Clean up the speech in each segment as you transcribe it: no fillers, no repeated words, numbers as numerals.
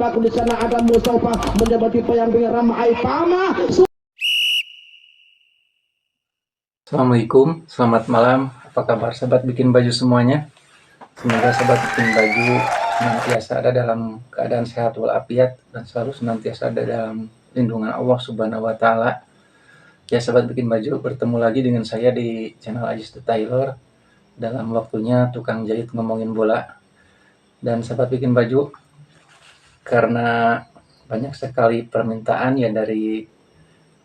Di sana ada Mustafa menjabati payang ramai pama. Assalamualaikum, selamat malam. Apa kabar sahabat bikin baju semuanya? Semoga sahabat bikin baju senantiasa ada dalam keadaan sehat walafiat dan selalu senantiasa ada dalam lindungan Allah Subhanahu wa taala. Ya sahabat bikin baju, bertemu lagi dengan saya di channel Ajis the Tailor dalam waktunya tukang jahit ngomongin bola. Dan sahabat bikin baju, karena banyak sekali permintaan ya dari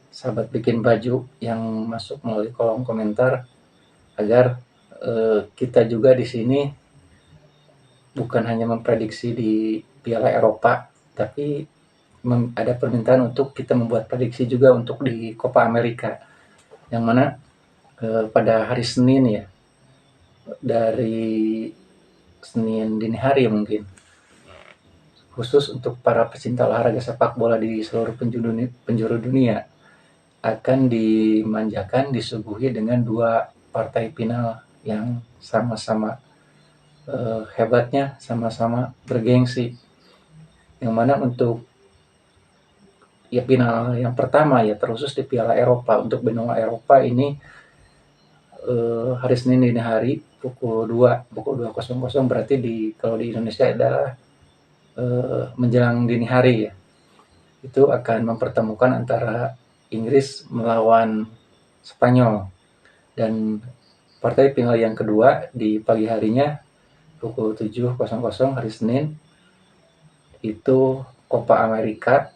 sahabat bikin baju yang masuk melalui kolom komentar agar kita juga di sini bukan hanya memprediksi di Piala Eropa, tapi ada permintaan untuk kita membuat prediksi juga untuk di Copa America, yang mana pada hari Senin ya, dari Senin dini hari mungkin, khusus untuk para pecinta olahraga sepak bola di seluruh penjuru dunia, akan dimanjakan, disuguhi dengan dua partai final yang sama-sama hebatnya, sama-sama bergengsi. Yang mana untuk ya final yang pertama ya terkhusus di Piala Eropa, untuk benua Eropa ini hari Senin dini hari pukul 2.00 berarti kalau di Indonesia adalah menjelang dini hari ya. Itu akan mempertemukan antara Inggris melawan Spanyol, dan partai final yang kedua di pagi harinya pukul 7.00 hari Senin itu Copa America,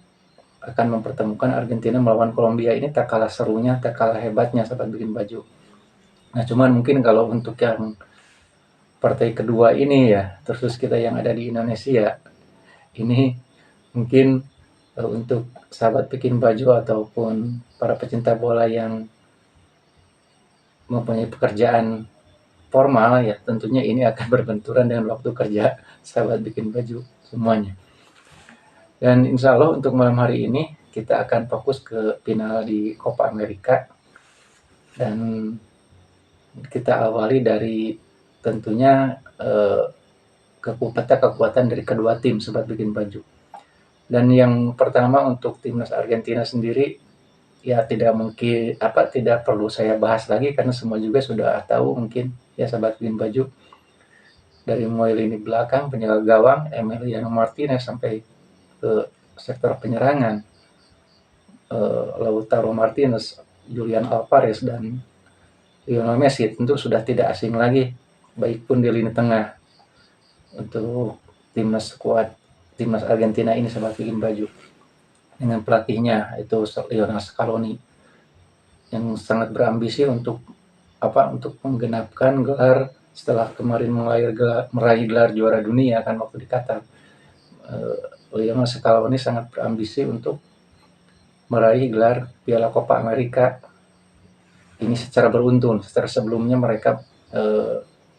akan mempertemukan Argentina melawan Kolombia. Ini tak kalah serunya, tak kalah hebatnya sahabat bikin baju. Nah cuman mungkin kalau untuk yang partai kedua ini ya, terus kita yang ada di Indonesia, ini mungkin untuk sahabat bikin baju ataupun para pecinta bola yang mempunyai pekerjaan formal ya, tentunya ini akan berbenturan dengan waktu kerja sahabat bikin baju semuanya. Dan insya Allah untuk malam hari ini kita akan fokus ke final di Copa America, dan kita awali dari tentunya kekuatan dari kedua tim sahabat bikin baju. Dan yang pertama untuk timnas Argentina sendiri ya tidak perlu saya bahas lagi karena semua juga sudah tahu mungkin ya sahabat bikin baju, dari mulai lini belakang penjaga gawang Emiliano Martinez sampai ke sektor penyerangan Lautaro Martinez, Julian Alvarez dan Lionel Messi tentu sudah tidak asing lagi, baik pun di lini tengah untuk timnas Argentina ini sahabat bikin baju, dengan pelatihnya itu Lionel Scaloni yang sangat berambisi untuk menggenapkan gelar setelah kemarin meraih gelar juara dunia kan waktu di Qatar. Lionel Scaloni sangat berambisi untuk meraih gelar Piala Copa America ini secara beruntun. Secara sebelumnya mereka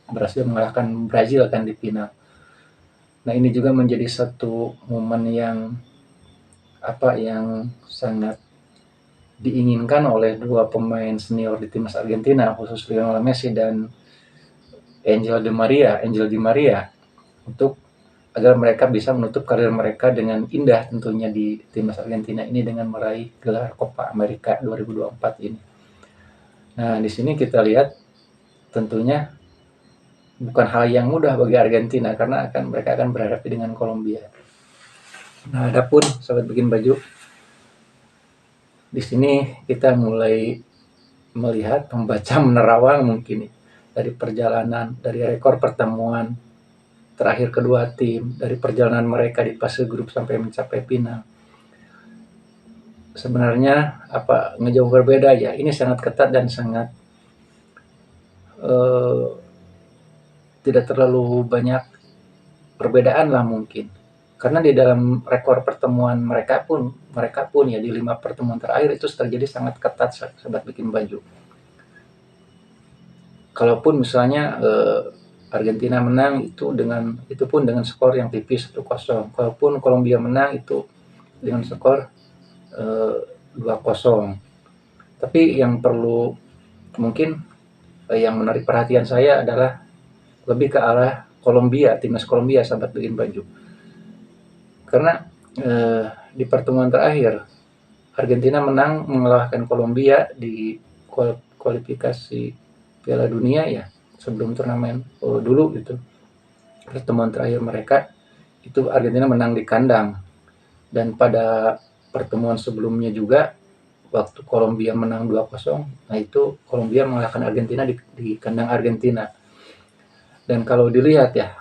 berhasil mengalahkan Brazil kan di final. Nah ini juga menjadi satu momen yang sangat diinginkan oleh dua pemain senior di timnas Argentina, khusus Lionel Messi dan Angel Di Maria, untuk agar mereka bisa menutup karir mereka dengan indah tentunya di timnas Argentina ini dengan meraih gelar Copa America 2024 ini. Nah, di sini kita lihat tentunya bukan hal yang mudah bagi Argentina karena mereka akan berhadapan dengan Kolombia. Nah, adapun sahabat bikin baju, di sini kita mulai melihat membaca menerawang mungkin dari perjalanan, dari rekor pertemuan terakhir kedua tim, dari perjalanan mereka di fase grup sampai mencapai final. Sebenarnya ngejauh berbeda ya. Ini sangat ketat dan sangat tidak terlalu banyak perbedaan lah mungkin. Karena di dalam rekor pertemuan mereka pun ya di 5 pertemuan terakhir itu terjadi sangat ketat sahabat bikin baju. Kalaupun misalnya Argentina menang itu pun dengan skor yang tipis 1-0. Kalaupun Kolombia menang itu dengan skor 2-0. Tapi yang perlu mungkin yang menarik perhatian saya adalah lebih ke arah Kolombia, timnas Kolombia sahabat bikin baju. karena di pertemuan terakhir Argentina menang mengalahkan Kolombia di kualifikasi Piala Dunia ya, sebelum turnamen dulu gitu. Pertemuan terakhir mereka itu Argentina menang di kandang, dan pada pertemuan sebelumnya juga waktu Kolombia menang 2-0, nah itu Kolombia mengalahkan Argentina di kandang Argentina. Dan kalau dilihat ya,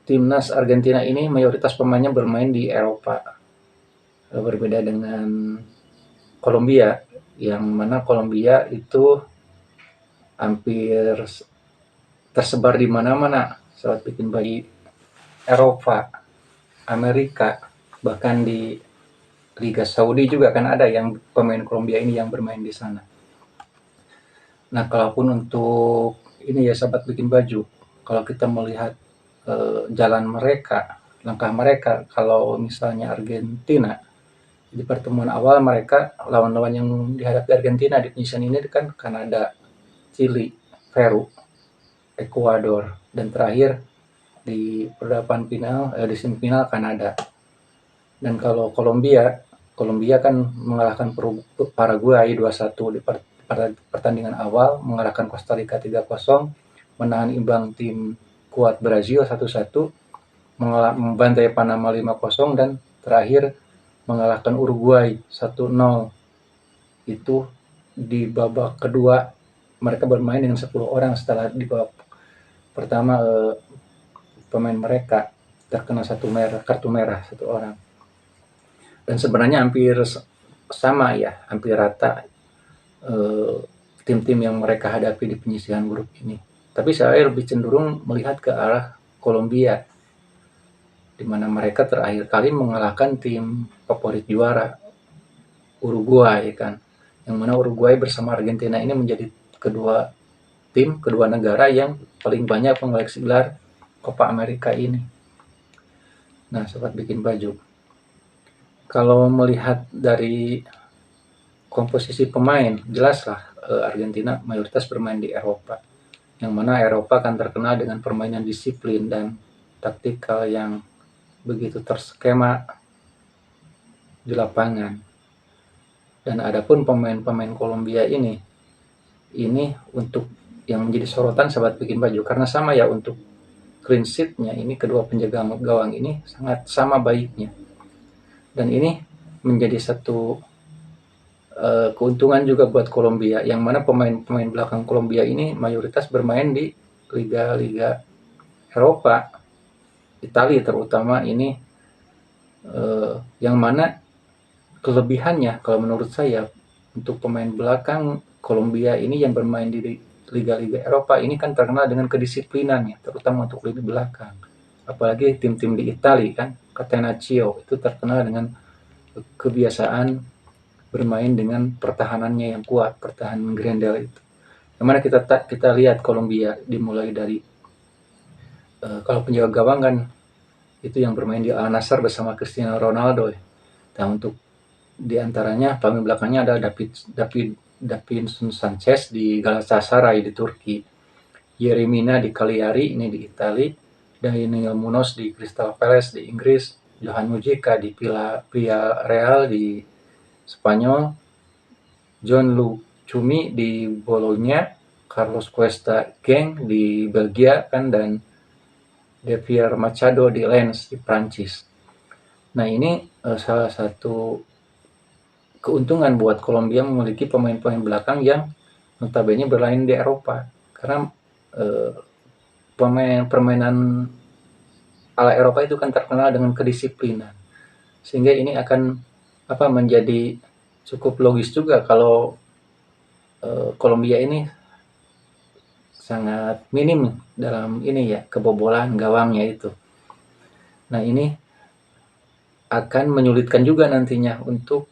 timnas Argentina ini mayoritas pemainnya bermain di Eropa, berbeda dengan Kolombia, yang mana Kolombia itu hampir tersebar di mana-mana, saat bikin bagi Eropa, Amerika, bahkan di Liga Saudi juga kan ada yang pemain Kolombia ini yang bermain di sana. Nah, kalaupun untuk ini ya sahabat bikin baju, kalau kita melihat jalan mereka, langkah mereka, kalau misalnya Argentina di pertemuan awal mereka lawan-lawan yang dihadapi Argentina di penyisian ini kan Kanada, Chili, Peru, Ekuador, dan terakhir di perdapan final di semifinal Kanada. Dan kalau Kolombia kan mengalahkan Paraguay 2-1 di pertandingan awal, mengalahkan Costa Rica 3-0, menahan imbang tim kuat Brazil 1-1, membantai Panama 5-0, dan terakhir mengalahkan Uruguay 1-0. Itu di babak kedua mereka bermain dengan 10 orang setelah di babak pertama pemain mereka terkena kartu merah 1 orang. Dan sebenarnya hampir sama ya, hampir rata tim-tim yang mereka hadapi di penyisihan grup ini. Tapi saya lebih cenderung melihat ke arah Kolombia, di mana mereka terakhir kali mengalahkan tim favorit juara Uruguay kan, yang mana Uruguay bersama Argentina ini menjadi kedua negara yang paling banyak mengoleksi gelar Copa America ini. Nah, sobat bikin baju, kalau melihat dari komposisi pemain, jelaslah Argentina mayoritas bermain di Eropa, yang mana Eropa kan terkenal dengan permainan disiplin dan taktikal yang begitu terskema di lapangan. Dan adapun pemain-pemain Kolombia ini untuk yang menjadi sorotan sahabat bikin baju, karena sama ya, untuk clean sheet-nya ini kedua penjaga gawang ini sangat sama baiknya. Dan ini menjadi satu keuntungan juga buat Kolombia, yang mana pemain-pemain belakang Kolombia ini mayoritas bermain di liga-liga Eropa, Italia terutama ini, yang mana kelebihannya kalau menurut saya untuk pemain belakang Kolombia ini yang bermain di liga-liga Eropa ini kan terkenal dengan kedisiplinannya, terutama untuk lini belakang. Apalagi tim-tim di Italia kan, Catenaccio itu terkenal dengan kebiasaan bermain dengan pertahanannya yang kuat, pertahanan Grendel itu. Yang mana kita lihat Kolombia dimulai dari kalau penjaga gawang kan itu yang bermain di Al Nassr bersama Cristiano Ronaldo. Nah, untuk di antaranya pemain belakangnya ada Davinson Sanchez di Galatasaray di Turki, Yeremina di Cagliari ini di Italia, Daniel Munoz di Crystal Palace di Inggris, Johan Mujica di Villarreal di Spanyol, John Luke Cumi di Bologna, Carlos Cuesta Geng di Belgia kan, dan Javier Machado di Lens di Prancis. Nah, ini salah satu keuntungan buat Kolombia memiliki pemain-pemain belakang yang notabene bermain di Eropa, karena permainan ala Eropa itu kan terkenal dengan kedisiplinan, sehingga ini akan menjadi cukup logis juga kalau Kolombia ini sangat minim dalam ini ya, kebobolan gawangnya itu. Nah, ini akan menyulitkan juga nantinya untuk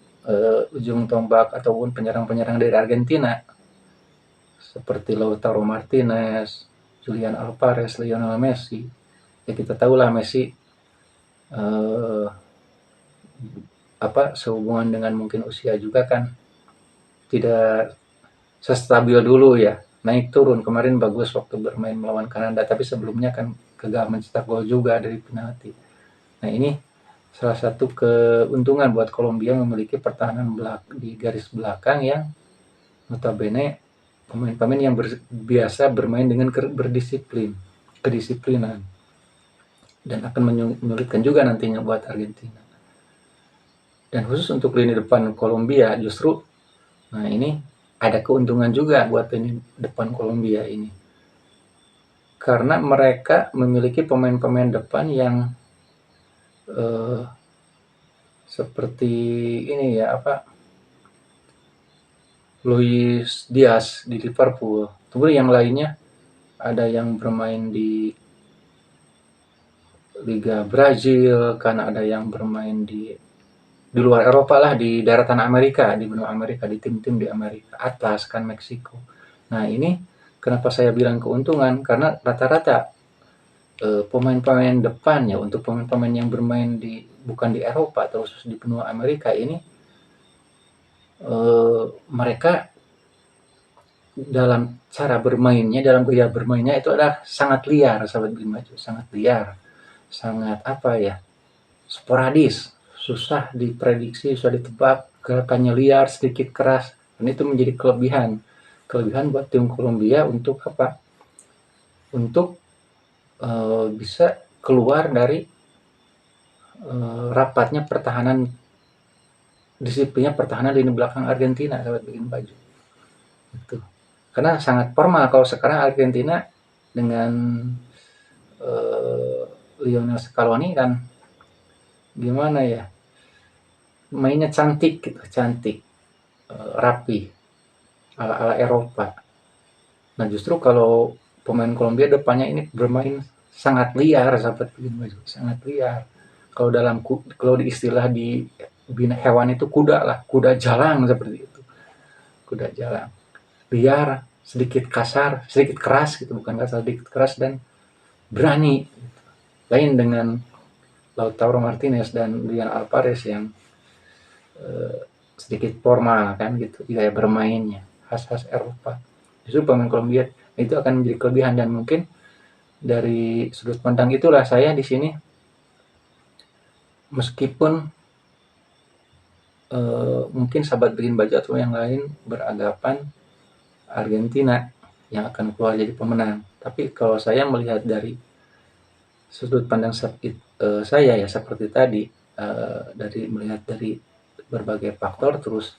ujung tombak ataupun penyerang-penyerang dari Argentina seperti Lautaro Martinez, Julian Alvarez, Lionel Messi. Ya, kita tahulah Messi sehubungan dengan mungkin usia juga kan tidak sestabil dulu ya, naik turun. Kemarin bagus waktu bermain melawan Kanada, tapi sebelumnya kan gagal mencetak gol juga dari penalti. Nah, ini salah satu keuntungan buat Kolombia memiliki pertahanan di garis belakang yang notabene pemain-pemain yang biasa bermain dengan kedisiplinan, dan akan menyulitkan juga nantinya buat Argentina. Dan khusus untuk lini depan Kolombia justru, nah ini ada keuntungan juga buat lini depan Kolombia ini, karena mereka memiliki pemain-pemain depan yang seperti ini ya, Luis Diaz di Liverpool. Kemudian yang lainnya ada yang bermain di Liga Brazil, kan ada yang bermain di luar Eropa lah, di daratan Amerika, di benua Amerika, di tim-tim di Amerika atas, kan Meksiko. Nah, ini kenapa saya bilang keuntungan, karena rata-rata pemain-pemain depan ya, untuk pemain-pemain yang bermain bukan di Eropa atau khusus di benua Amerika ini, mereka dalam cara bermainnya, dalam gaya bermainnya itu adalah sangat liar, sahabat Bimaju, sangat liar, sangat sporadis, susah diprediksi, susah ditebak, gerakannya liar, sedikit keras, dan itu menjadi kelebihan buat tim Kolombia untuk Untuk bisa keluar dari rapatnya disiplinnya pertahanan lini belakang Argentina, sahabat bikin baju. Itu. Karena sangat formal kalau sekarang Argentina dengan Lionel Scaloni kan, gimana ya, mainnya cantik gitu, cantik, rapi, ala Eropa. Nah, justru kalau pemain Kolombia depannya ini bermain sangat liar, sahabat bikin baju, sangat liar. Kalau di istilah di hewan itu kuda jalang, seperti itu, kuda jalang, liar, sedikit kasar, sedikit keras gitu, bukan kasar, sedikit keras dan berani. Lain dengan Lautaro Martinez dan Julian Alvarez yang sedikit formal kan gitu, gaya bermainnya khas Eropa. Justru pemain Kolombia itu akan menjadi kelebihan, dan mungkin dari sudut pandang itulah saya di sini, meskipun mungkin sahabat bikin baju atau yang lain beranggapan Argentina yang akan keluar jadi pemenang, tapi kalau saya melihat dari sudut pandang saya ya seperti tadi, melihat dari berbagai faktor, terus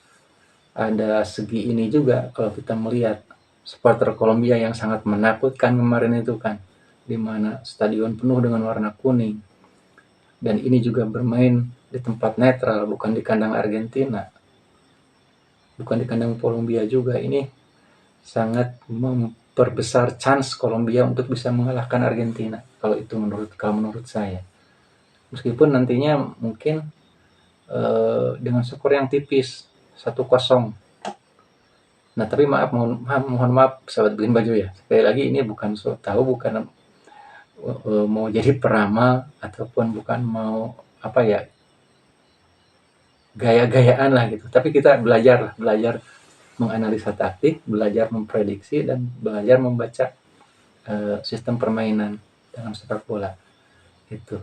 ada segi ini juga kalau kita melihat supporter Kolombia yang sangat menakutkan kemarin itu kan, di mana stadion penuh dengan warna kuning, dan ini juga bermain di tempat netral, bukan di kandang Argentina, bukan di kandang Kolombia juga. Ini sangat memperbesar chance Kolombia untuk bisa mengalahkan Argentina, kalau menurut saya. Meskipun nantinya mungkin dengan skor yang tipis 1-0. Nah, tapi mohon maaf sahabat bikin baju ya. Sekali lagi ini bukan bukan mau jadi peramal, ataupun bukan mau gaya-gayaan lah gitu. Tapi kita belajar menganalisa taktik, belajar memprediksi, dan belajar membaca sistem permainan dalam sepak bola. Itu.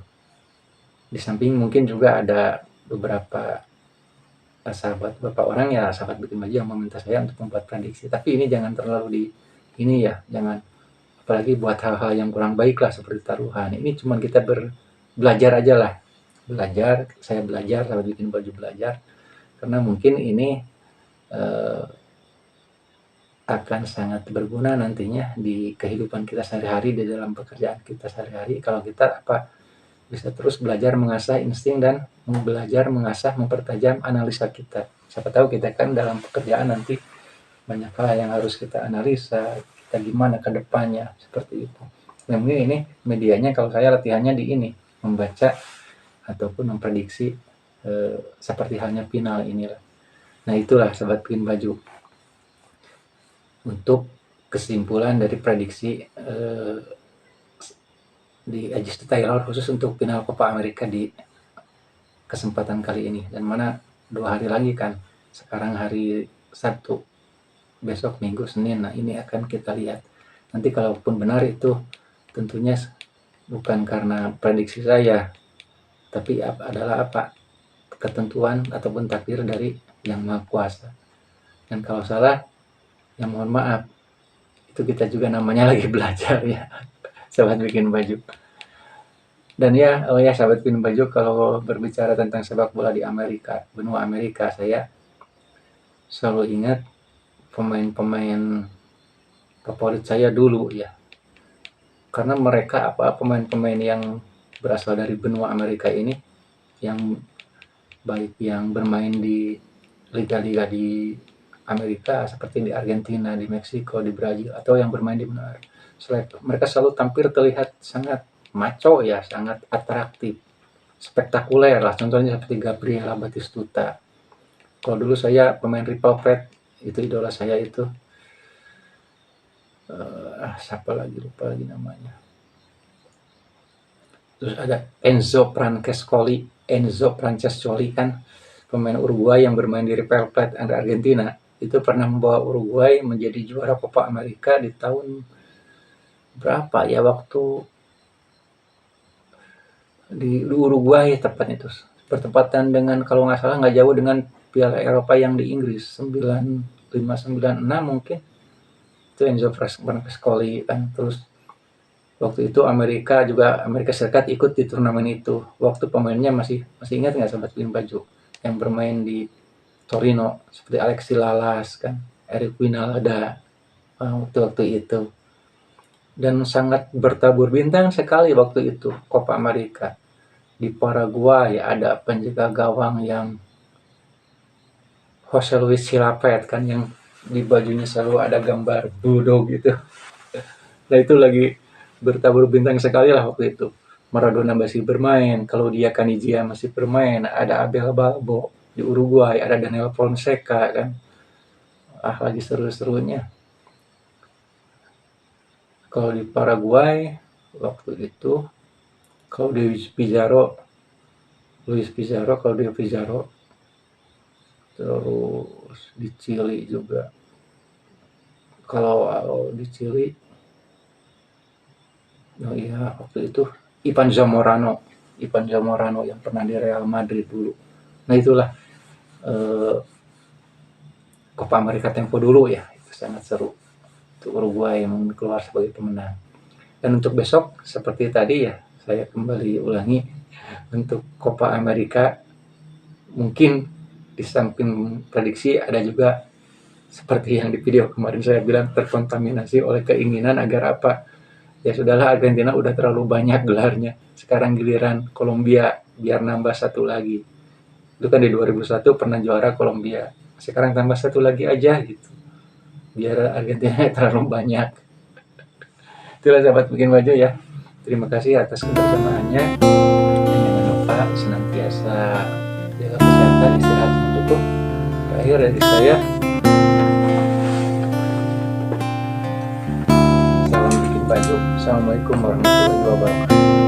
Di samping mungkin juga ada beberapa beberapa orang ya, sahabat bikin baju yang meminta saya untuk membuat prediksi. Tapi ini jangan terlalu jangan, apalagi buat hal-hal yang kurang baik lah seperti taruhan. Ini cuma kita belajar aja lah. Saya belajar, sahabat bikin baju belajar, karena mungkin ini akan sangat berguna nantinya di kehidupan kita sehari-hari, di dalam pekerjaan kita sehari-hari, kalau kita bisa terus belajar mengasah insting dan mempertajam analisa kita. Siapa tahu kita kan dalam pekerjaan nanti banyak hal yang harus kita analisa, kita gimana ke depannya, seperti itu. Nah, mungkin ini medianya kalau saya latihannya di ini, membaca ataupun memprediksi seperti halnya final inilah. Nah, itulah sahabat bikin baju untuk kesimpulan dari prediksi di Ajis Taylor khusus untuk final Copa America di kesempatan kali ini. Dan mana 2 hari lagi kan, sekarang hari Sabtu, besok Minggu, Senin. Nah, ini akan kita lihat nanti, kalaupun benar itu tentunya bukan karena prediksi saya, tapi adalah apa? Ketentuan ataupun takdir dari Yang Maha Kuasa. Dan kalau salah, ya mohon maaf. Itu kita juga namanya lagi belajar ya, sahabat bikin baju. Dan ya, sahabat bikin baju, kalau berbicara tentang sepak bola di Amerika, benua Amerika, saya selalu ingat pemain-pemain favorit saya dulu ya. Karena mereka pemain-pemain yang berasal dari benua Amerika ini, yang baik yang bermain di liga-liga di Amerika seperti di Argentina, di Meksiko, di Brazil, atau yang bermain di benua mereka selalu tampil terlihat sangat maco ya, sangat atraktif, spektakuler lah. Contohnya seperti Gabriela Batistuta. Kalau dulu saya pemain River Plate, itu idola saya itu. Siapa lagi, lupa lagi namanya. Terus ada Enzo Francescoli kan, pemain Uruguay yang bermain di River Plate Argentina. Itu pernah membawa Uruguay menjadi juara Copa America di tahun berapa ya, waktu di Uruguay tepatnya itu. Bertepatan dengan, kalau nggak salah, nggak jauh dengan Piala Eropa yang di Inggris 95-96 mungkin. Itu Enzo Francescoli kan. Terus waktu itu Amerika Serikat ikut di turnamen itu. Waktu pemainnya masih ingat nggak sahabat bikin baju, yang bermain di Torino seperti Alexis Lalas kan, Eric Winalda waktu itu. Dan sangat bertabur bintang sekali waktu itu Copa America. Di Paraguay ada penjaga gawang yang Jose Luis Silapet kan, yang di bajunya selalu ada gambar bulldog gitu. Nah itu lagi bertabur bintang sekali lah waktu itu. Maradona masih bermain, kalau dia Caniggia masih bermain, ada Abel Balbo di Uruguay, ada Daniel Fonseca kan. Lagi seru-serunya. Kalau di Paraguay waktu itu, kalau di Luis Pizarro, kalau di Pizarro. Terus di Chili juga. Kalau di Chili, waktu itu Ivan Zamorano yang pernah di Real Madrid dulu. Nah itulah Copa America tempo dulu ya, itu sangat seru. Itu Uruguay yang keluar sebagai pemenang. Dan untuk besok seperti tadi ya, saya kembali ulangi, untuk Copa America mungkin di samping prediksi ada juga seperti yang di video kemarin saya bilang, terkontaminasi oleh keinginan agar apa, ya sudahlah, Argentina udah terlalu banyak gelarnya, sekarang giliran Kolombia biar nambah satu lagi. Itu kan di 2001 pernah juara Kolombia, sekarang tambah satu lagi aja gitu, biar Argentina terlalu banyak. Itulah sahabat bikin baju ya, terima kasih atas kebersamaannya. Jangan lupa senantiasa jaga kesehatan, istirahat yang cukup. Terakhir dari saya, salam bikin baju. Assalamualaikum warahmatullahi wabarakatuh.